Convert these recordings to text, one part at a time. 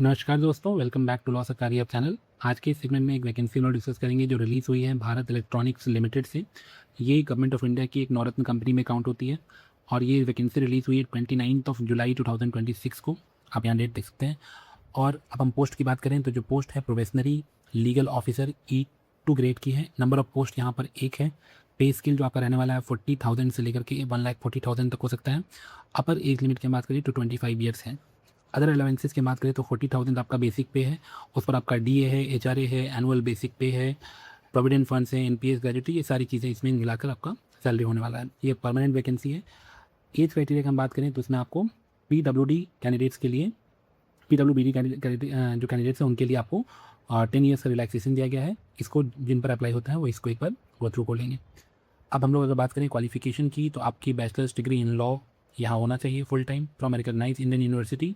नमस्कार दोस्तों, welcome back to law सरकारी अब चैनल। आज के इस सेगमेंट में एक वैकेंसी हम लोग डिस्कस करेंगे जो रिलीज़ हुई है भारत इलेक्ट्रॉनिक्स लिमिटेड से। ये गवर्नमेंट ऑफ इंडिया की एक नवरत्न कंपनी में काउंट होती है और ये वैकेंसी रिलीज़ हुई है 29 जुलाई 2026 को। आप यहाँ डेट देख सकते हैं। और अब हम पोस्ट की बात करें तो जो पोस्ट है probationary legal officer E2 grade की है। नंबर ऑफ पोस्ट यहाँ पर एक है। पे स्किल जो आपका रहने वाला है 40,000 से लेकर के 1,40,000 तक हो सकता है। अपर एज लिमिट की बात करें तो 25 ईयर्स है। अदर अलाउंसेस की बात करें तो 40,000 आपका बेसिक पे है, उस पर आपका DA है, HRA है, एनुअल बेसिक पे है, प्रोविडेंट फंड्स है, NPS ग्रेजुटी, ये सारी चीज़ें इसमें मिलाकर आपका सैलरी होने वाला है। ये परमानेंट वैकेंसी है। एज क्राइटेरिया की हम बात करें तो इसमें आपको PWD कैंडिडेट्स के लिए, PWBD जो कैंडिडेट्स हैं उनके लिए आपको 10 ईयर्स का रिलैक्सेशन दिया गया है। इसको जिन पर अप्लाई होता है वो इसको एक बार गो थ्रू कर लेंगे। अब हम लोग अगर बात करें क्वालिफिकेशन की तो आपकी बैचलर्स डिग्री इन लॉ यहाँ होना चाहिए full time from recognised Indian university.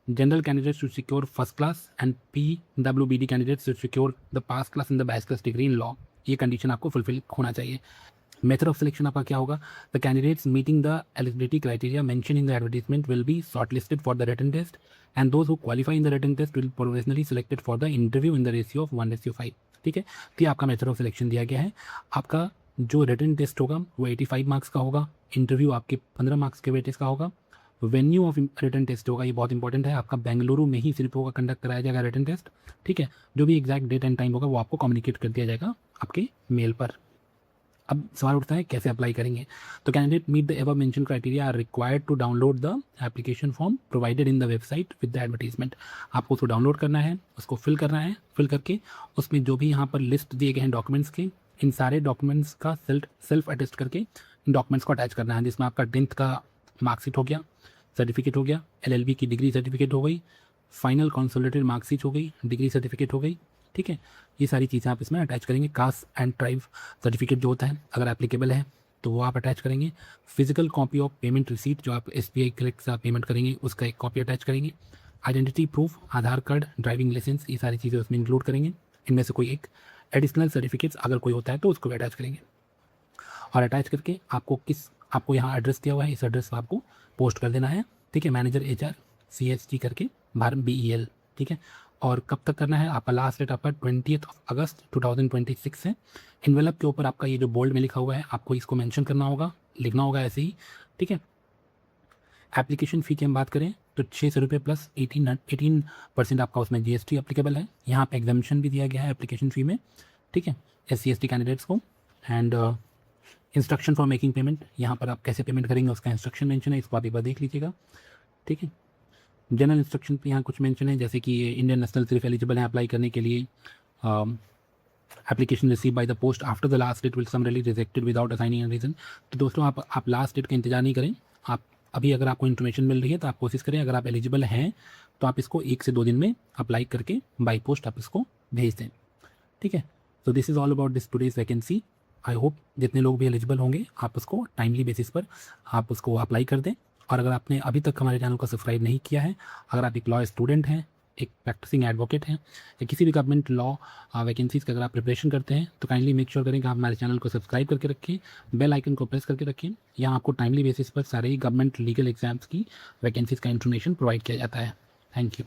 General candidates should secure first class and PWBD candidates should secure the pass class in the bachelor's degree in law। ये condition आपको fulfil होना चाहिए। Method of selection आपका क्या होगा? The candidates meeting the eligibility criteria mention in the advertisement will be shortlisted for the written test and those who qualify in the written test will provisionally selected for the interview in the ratio of 1:5। ठीक है, तो ये आपका method of selection दिया गया है। आपका जो रिटन टेस्ट होगा वो 85 मार्क्स का होगा। इंटरव्यू आपके 15 मार्क्स के वेटेज का होगा। वेन्यू ऑफ रिटन टेस्ट होगा, ये बहुत इंपॉर्टेंट है, आपका बेंगलुरु में ही सिर्फ होगा कंडक्ट कराया जाएगा रिटन टेस्ट। ठीक है, जो भी एग्जैक्ट डेट एंड टाइम होगा वो आपको कम्युनिकेट कर दिया जाएगा आपके मेल पर। अब सवाल उठता है कैसे अप्लाई करेंगे? तो candidate meet the above mention criteria are required to download the application form provided in the website with the advertisement. आपको उसको डाउनलोड करना है, उसको फिल करना है। फिल करके उसमें जो भी यहाँ पर लिस्ट दिए गए हैं डॉक्यूमेंट्स के, इन सारे डॉक्यूमेंट्स का सेल्फ अटेस्ट करके इन डॉक्यूमेंट्स को अटैच करना है, जिसमें आपका 10th का मार्कशीट हो गया, सर्टिफिकेट हो गया, LLB की डिग्री सर्टिफिकेट हो गई, फाइनल कंसोलिडेटेड मार्कशीट हो गई, डिग्री सर्टिफिकेट हो गई। ठीक है, ये सारी चीज़ें आप इसमें अटैच करेंगे। कास्ट एंड ट्राइब सर्टिफिकेट जो होता है अगर एप्लीकेबल है तो वो आप अटैच करेंगे। Physical copy of payment receipt जो आप SBI क्लिक से आप पेमेंट करेंगे उसका एक कॉपी अटैच करेंगे। आइडेंटिटी प्रूफ, आधार कार्ड, ड्राइविंग लाइसेंस, ये सारी चीज़ें उसमें इंक्लूड करेंगे। इनमें से कोई एक एडिशनल सर्टिफिकेट्स अगर कोई होता है तो उसको भी अटैच करेंगे। और अटैच करके आपको यहाँ एड्रेस दिया हुआ है, इस एड्रेस पर आपको पोस्ट कर देना है। ठीक है, मैनेजर HR CSG करके भारत BEL। ठीक है, और कब तक करना है? आपका लास्ट डेट आपका 20 अगस्त 2026 है। इन्वेलप के ऊपर आपका ये जो बोल्ड में लिखा हुआ है आपको इसको मेंशन करना होगा, लिखना होगा ऐसे ही। ठीक है, एप्लीकेशन फ़ी की हम बात करें तो 600 रुपये प्लस 18% आपका उसमें GST एप्लीकेबल है। यहाँ पे एग्जामेशन भी दिया गया है एप्लीकेशन फ़ी में। ठीक है, SC ST कैंडिडेट्स को। And instruction for making payment, यहाँ पर आप कैसे पेमेंट करेंगे उसका इंस्ट्रक्शन मेंशन है, इसको आप एक बार देख लीजिएगा। ठीक है, जनरल इंस्ट्रक्शन पे यहाँ कुछ मेंशन है, जैसे कि इंडियन नेशनल सिर्फ एलिजिबल है अप्लाई करने के लिए। Application receive by the post after the last date will summarily rejected without assigning any reason. तो दोस्तों आप लास्ट डेट का इंतजार नहीं करें। आप अभी अगर आपको इन्फॉर्मेशन मिल रही है तो आप कोशिश करें, अगर आप एलिजिबल हैं तो आप इसको 1 से 2 दिन में अप्लाई करके बाई पोस्ट आप इसको भेज दें। ठीक है, तो this is all about this today's vacancy. I hope जितने लोग भी एलिजिबल होंगे आप उसको टाइमली बेसिस पर आप उसको अप्लाई कर दें। और अगर आपने अभी तक हमारे चैनल को सब्सक्राइब नहीं किया है, अगर आप एक लॉ स्टूडेंट हैं, एक प्रैक्टिसिंग एडवोकेट हैं, या किसी भी गवर्नमेंट लॉ वैकेंसीज़ की अगर आप प्रिपरेशन करते हैं तो काइंडली मेक श्योर करें कि आप हमारे चैनल को सब्सक्राइब करके रखें, बेल आइकन को प्रेस करके रखें। यहाँ आपको टाइमली बेसिस पर सारे गवर्नमेंट लीगल एग्जाम्स की वैकेंसीज़ का इन्फॉर्मेशन प्रोवाइड किया जाता है। Thank you.